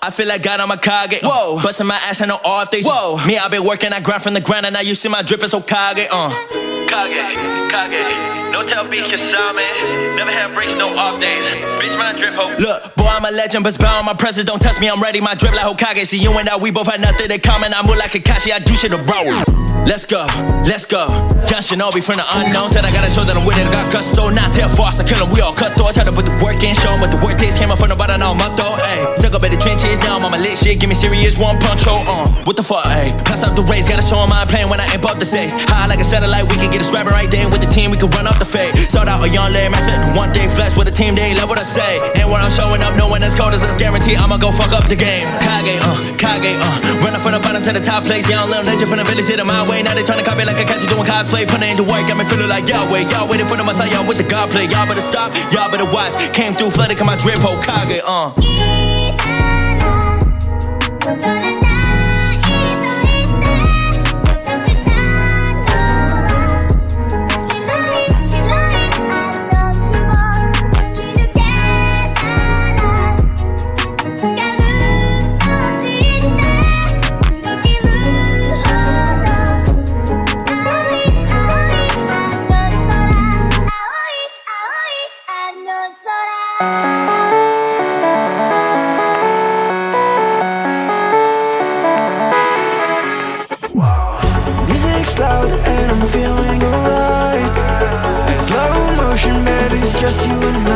I feel like God, I'm a Kage. Whoa, busting my ass and no off days. Whoa, me, I've been working, I grind from the ground, and now you see my drip is so Kage. Kage. No tell beat Kasame. Never had breaks, no off days. Bitch, my drip hoe. Look, boy, I'm a legend, but bound my presence. Don't test me, I'm ready. My drip like Hokage. See you and I, we both had nothing in common. I move like Kakashi, I do shit to bro. Let's go. Young Shinobi from the unknown. Said I gotta show that I'm with it. I got gusto, not tell false. I kill them, we all cut throats. Had to put the work in, show them what the work is. Came up from the bottom, now I'm up though. Ayy, stuck up at the trenches, now I'm on my lit shit. Give me serious one punch, oh, what the fuck, ayy. Pass up the race, gotta show them I'm playing when I amp up the stakes. High like a satellite, we can get us rapping right there. With the team, we can run up the fade. Sold out a young lame, I said one day flex with a team, they love what I say. And when I'm showing up, no one as cold as us, guarantee I'ma go fuck up the game. Kage, running from the bottom to the top place. Young little legend from the village, hit my way. Now they tryna copy like a catch doing cosplay. Putting into work, got me feeling like Yahweh. Y'all waiting for the Messiah with the God play. Y'all better stop, y'all better watch. Came through flooded, come my drip hole, Kage, Music's loud and I'm feeling alright. In slow motion, baby, it's just you and me.